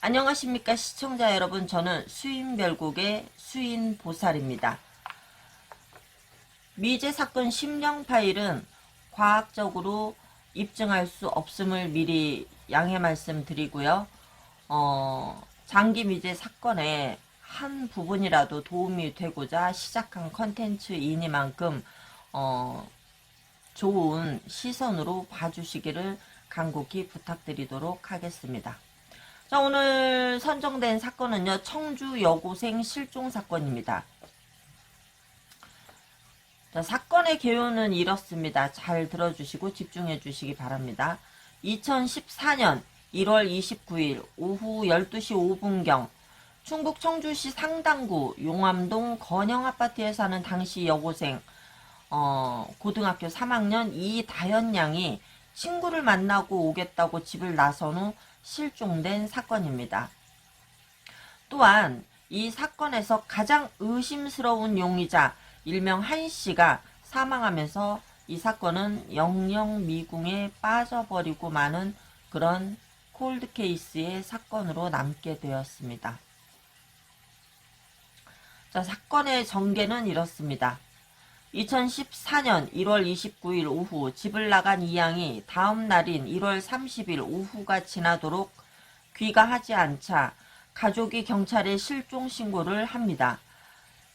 안녕하십니까 시청자 여러분. 저는 수인별곡의 수인보살입니다. 미제 사건 심령 파일은 과학적으로 입증할 수 없음을 미리 양해 말씀드리고요. 장기 미제 사건의 한 부분이라도 도움이 되고자 시작한 컨텐츠이니만큼 좋은 시선으로 봐주시기를 간곡히 부탁드리도록 하겠습니다. 자, 오늘 선정된 사건은요, 청주 여고생 실종 사건입니다. 자, 사건의 개요는 이렇습니다. 잘 들어주시고 집중해 주시기 바랍니다. 2014년 1월 29일 오후 12시 5분경 충북 청주시 상당구 용암동 건영아파트에 사는 당시 여고생 고등학교 3학년 이다현 양이 친구를 만나고 오겠다고 집을 나선 후 실종된 사건입니다. 또한 이 사건에서 가장 의심스러운 용의자 일명 한씨가 사망하면서 이 사건은 영영 미궁에 빠져버리고 마는 그런 콜드케이스의 사건으로 남게 되었습니다. 자, 사건의 전개는 이렇습니다. 2014년 1월 29일 오후 집을 나간 이 양이 다음 날인 1월 30일 오후가 지나도록 귀가하지 않자 가족이 경찰에 실종 신고를 합니다.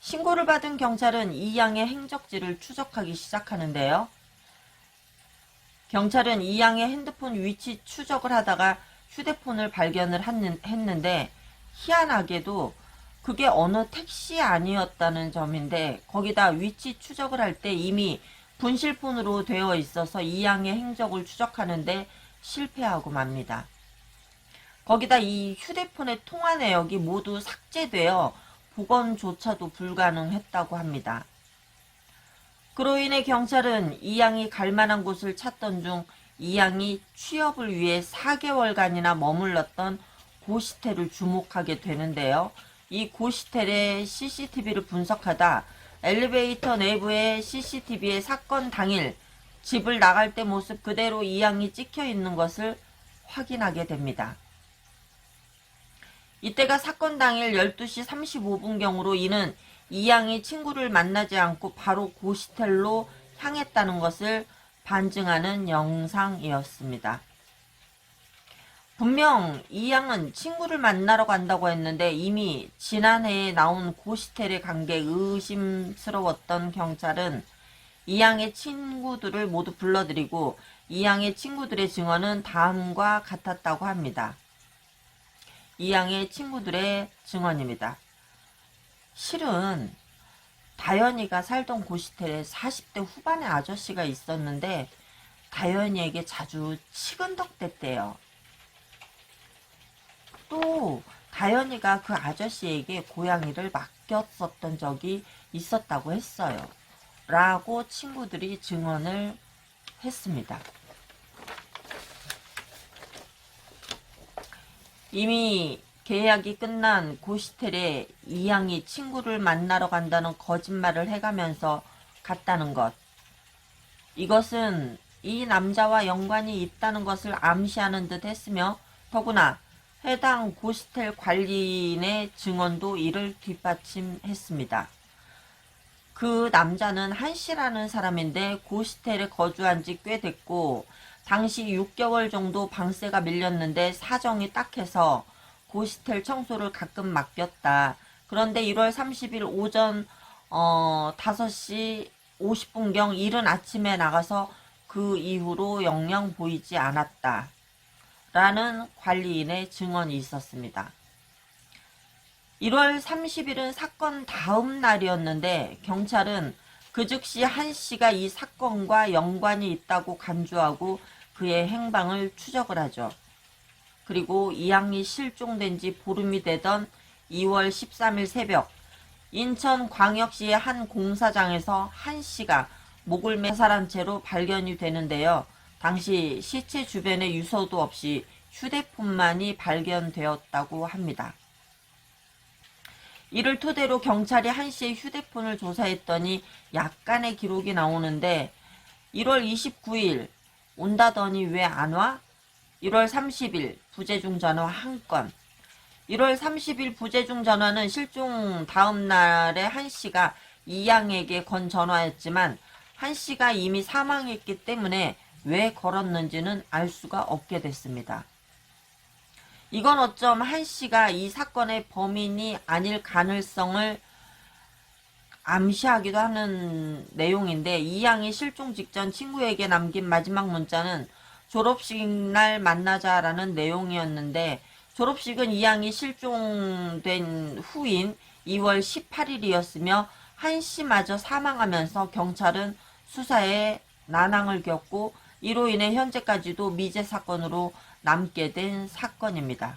신고를 받은 경찰은 이 양의 행적지를 추적하기 시작하는데요. 경찰은 이 양의 핸드폰 위치 추적을 하다가 휴대폰을 발견을 했는데 희한하게도 그게 어느 택시 아니었다는 점인데 거기다 위치 추적을 할 때 이미 분실폰으로 되어 있어서 이 양의 행적을 추적하는데 실패하고 맙니다. 거기다 이 휴대폰의 통화 내역이 모두 삭제되어 복원조차도 불가능했다고 합니다. 그로 인해 경찰은 이 양이 갈 만한 곳을 찾던 중 이 양이 취업을 위해 4개월간이나 머물렀던 고시텔을 주목하게 되는데요. 이 고시텔의 CCTV를 분석하다 엘리베이터 내부의 CCTV에 사건 당일 집을 나갈 때 모습 그대로 이 양이 찍혀 있는 것을 확인하게 됩니다. 이때가 사건 당일 12시 35분경으로 이는 이 양이 친구를 만나지 않고 바로 고시텔로 향했다는 것을 반증하는 영상이었습니다. 분명 이 양은 친구를 만나러 간다고 했는데 이미 지난해에 나온 고시텔에 간 게 의심스러웠던 경찰은 이 양의 친구들을 모두 불러들이고 이 양의 친구들의 증언은 다음과 같았다고 합니다. 이 양의 친구들의 증언입니다. 실은 다현이가 살던 고시텔에 40대 후반의 아저씨가 있었는데 다현이에게 자주 치근덕댔대요. 또 다현이가 그 아저씨에게 고양이를 맡겼었던 적이 있었다고 했어요. 라고 친구들이 증언을 했습니다. 이미 계약이 끝난 고시텔에 이 양이 친구를 만나러 간다는 거짓말을 해가면서 갔다는 것. 이것은 이 남자와 연관이 있다는 것을 암시하는 듯 했으며 더구나 해당 고시텔 관리인의 증언도 이를 뒷받침했습니다. 그 남자는 한씨라는 사람인데 고시텔에 거주한 지 꽤 됐고 당시 6개월 정도 방세가 밀렸는데 사정이 딱해서 고시텔 청소를 가끔 맡겼다. 그런데 1월 30일 오전 5시 50분경 이른 아침에 나가서 그 이후로 영영 보이지 않았다. 라는 관리인의 증언이 있었습니다. 1월 30일은 사건 다음 날이었는데 경찰은 그 즉시 한씨가 이 사건과 연관이 있다고 간주하고 그의 행방을 추적을 하죠. 그리고 이 양이 실종된 지 보름이 되던 2월 13일 새벽 인천광역시의 한 공사장에서 한씨가 목을 매살한 채로 발견이 되는데요. 당시 시체 주변에 유서도 없이 휴대폰만이 발견되었다고 합니다. 이를 토대로 경찰이 한씨의 휴대폰을 조사했더니 약간의 기록이 나오는데 1월 29일 온다더니 왜 안 와? 1월 30일 부재중 전화 1건, 1월 30일 부재중 전화는 실종 다음 날에 한 씨가 이 양에게 건 전화였지만 한 씨가 이미 사망했기 때문에 왜 걸었는지는 알 수가 없게 됐습니다. 이건 어쩜 한 씨가 이 사건의 범인이 아닐 가능성을 암시하기도 하는 내용인데, 이 양이 실종 직전 친구에게 남긴 마지막 문자는 졸업식 날 만나자라는 내용이었는데, 졸업식은 이 양이 실종된 후인 2월 18일이었으며 한 씨마저 사망하면서 경찰은 수사에 난항을 겪고 이로 인해 현재까지도 미제 사건으로 남게 된 사건입니다.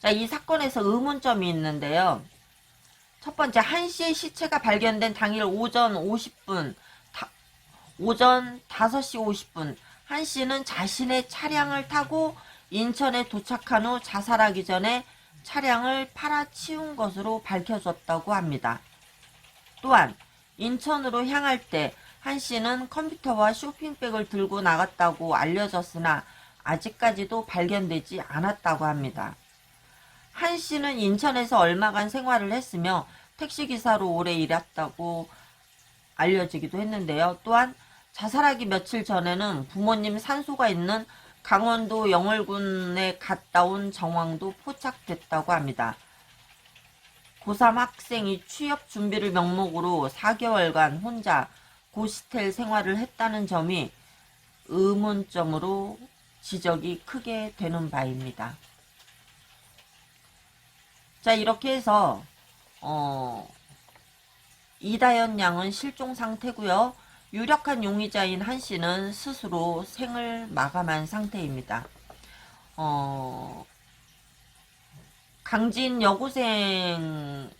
자, 이 사건에서 의문점이 있는데요. 첫 번째, 한 씨의 시체가 발견된 당일 오전 50분, 오전 5시 50분, 한 씨는 자신의 차량을 타고 인천에 도착한 후 자살하기 전에 차량을 팔아치운 것으로 밝혀졌다고 합니다. 또한 인천으로 향할 때 한 씨는 컴퓨터와 쇼핑백을 들고 나갔다고 알려졌으나 아직까지도 발견되지 않았다고 합니다. 한 씨는 인천에서 얼마간 생활을 했으며 택시기사로 오래 일했다고 알려지기도 했는데요. 또한 자살하기 며칠 전에는 부모님 산소가 있는 강원도 영월군에 갔다 온 정황도 포착됐다고 합니다. 고3 학생이 취업 준비를 명목으로 4개월간 혼자 고시텔 생활을 했다는 점이 의문점으로 지적이 크게 되는 바입니다. 자, 이렇게 해서 이다연 양은 실종 상태고요. 유력한 용의자인 한 씨는 스스로 생을 마감한 상태입니다. 강진 여고생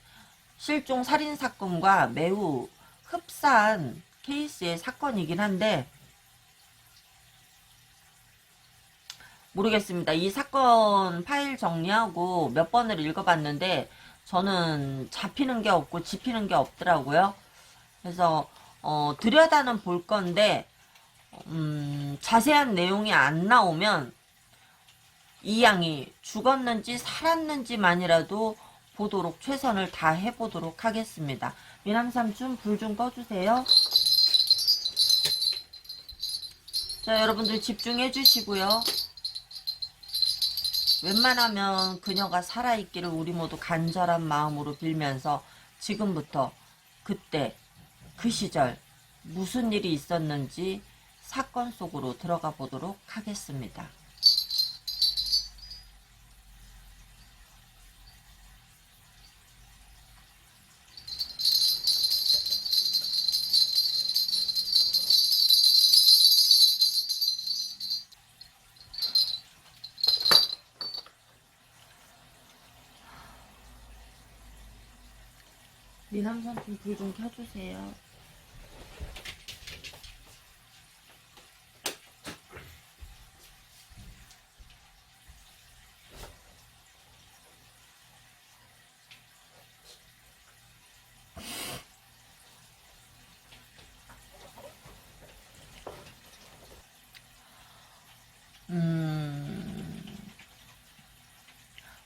실종 살인 사건과 매우 흡사한 케이스의 사건이긴 한데 모르겠습니다. 이 사건 파일 정리하고 몇 번을 읽어봤는데 저는 잡히는 게 없고 짚히는 게 없더라고요. 그래서 들여다는 볼 건데 자세한 내용이 안 나오면 이 양이 죽었는지 살았는지만이라도 보도록 최선을 다해보도록 하겠습니다. 미남삼촌 불 좀 꺼주세요. 자, 여러분들 집중해 주시고요. 웬만하면 그녀가 살아있기를 우리 모두 간절한 마음으로 빌면서 지금부터 그때 그 시절 무슨 일이 있었는지 사건 속으로 들어가 보도록 하겠습니다. 미남삼촌 불 좀 켜주세요.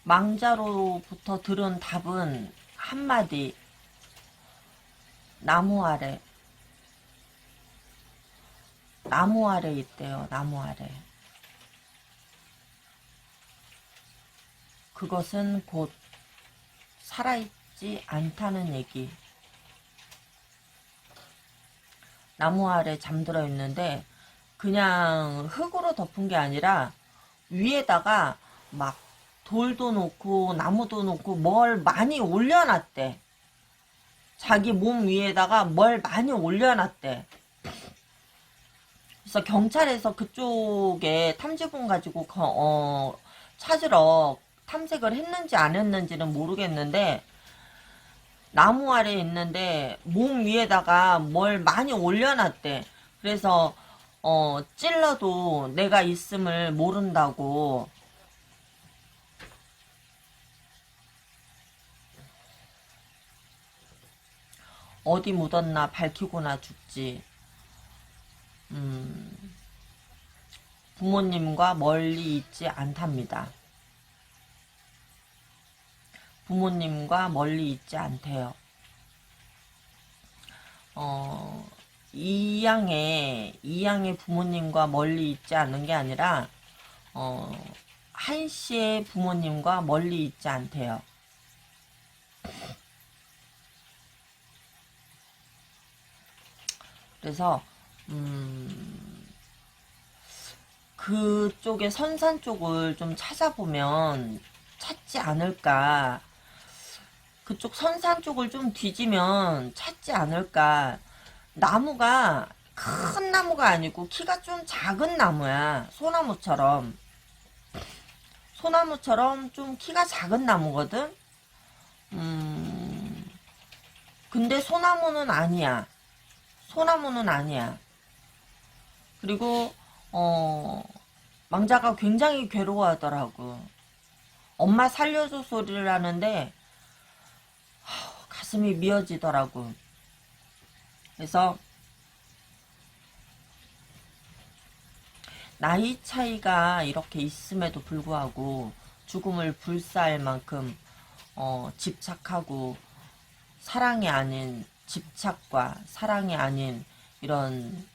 망자로부터 들은 답은 한마디. 나무 아래. 나무 아래 있대요. 나무 아래. 그것은 곧 살아있지 않다는 얘기. 나무 아래 잠들어 있는데 그냥 흙으로 덮은 게 아니라 위에다가 막 돌도 놓고 나무도 놓고 뭘 많이 올려놨대. 자기 몸 위에다가 뭘 많이 올려놨대. 그래서 경찰에서 그쪽에 탐지본 가지고 찾으러 탐색을 했는지 안 했는지는 모르겠는데 나무 아래에 있는데 몸 위에다가 뭘 많이 올려놨대. 그래서 찔러도 내가 있음을 모른다고. 어디 묻었나 밝히고나 죽지. 부모님과 멀리 있지 않답니다. 부모님과 멀리 있지 않대요. 이양의 부모님과 멀리 있지 않은 게 아니라, 한씨의 부모님과 멀리 있지 않대요. 그래서, 그쪽에 선산 쪽을 좀 찾아보면 찾지 않을까. 그쪽 선산 쪽을 좀 뒤지면 찾지 않을까. 나무가 큰 나무가 아니고 키가 좀 작은 나무야. 소나무처럼 좀 키가 작은 나무거든. 근데 소나무는 아니야. 그리고 망자가 굉장히 괴로워하더라고. 엄마 살려줘 소리를 하는데 가슴이 미어지더라고. 그래서 나이 차이가 이렇게 있음에도 불구하고 죽음을 불사할 만큼 집착하고 사랑이 아닌 집착과 사랑이 아닌 이런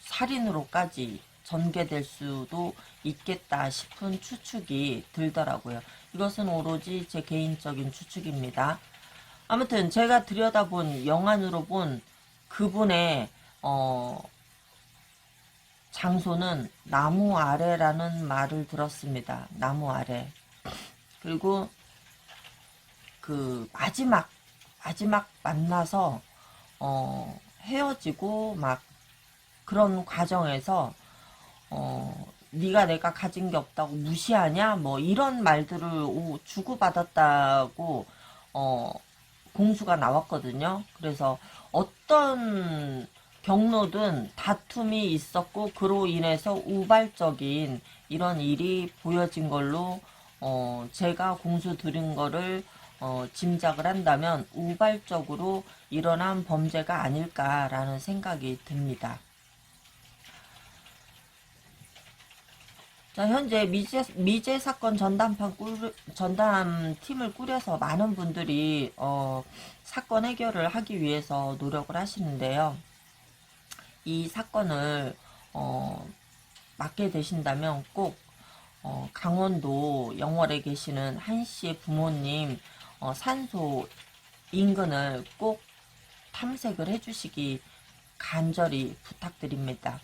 살인으로까지 전개될 수도 있겠다 싶은 추측이 들더라고요. 이것은 오로지 제 개인적인 추측입니다. 아무튼 제가 들여다본 영안으로 본 그분의 장소는 나무 아래라는 말을 들었습니다. 나무 아래. 그리고 그 마지막 만나서 헤어지고 막 그런 과정에서 네가 내가 가진 게 없다고 무시하냐 뭐 이런 말들을 주고받았다고 공수가 나왔거든요. 그래서 어떤 경로든 다툼이 있었고 그로 인해서 우발적인 이런 일이 보여진 걸로 제가 공수 들은 거를 짐작을 한다면 우발적으로 일어난 범죄가 아닐까라는 생각이 듭니다. 자, 현재 미제 사건 전담팀을 꾸려서 많은 분들이 사건 해결을 하기 위해서 노력을 하시는데요. 이 사건을 맡게 되신다면 꼭 강원도 영월에 계시는 한씨의 부모님 산소 인근을 꼭 탐색을 해주시기 간절히 부탁드립니다.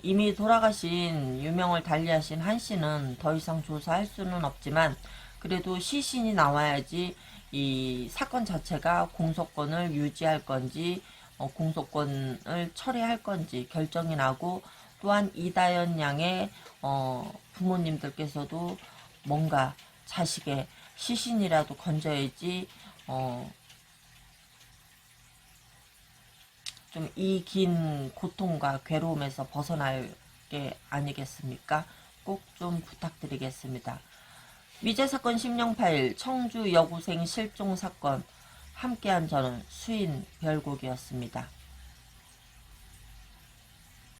이미 돌아가신 유명을 달리하신 한씨는 더 이상 조사할 수는 없지만 그래도 시신이 나와야지 이 사건 자체가 공소권을 유지할 건지 공소권을 철회할 건지 결정이 나고, 또한 이다연 양의 부모님들께서도 뭔가 자식의 시신이라도 건져야지 좀 이 긴 고통과 괴로움에서 벗어날 게 아니겠습니까? 꼭 좀 부탁드리겠습니다. 미제 사건 심령 파일 청주 여고생 실종 사건 함께한 저는 수인 별곡이었습니다.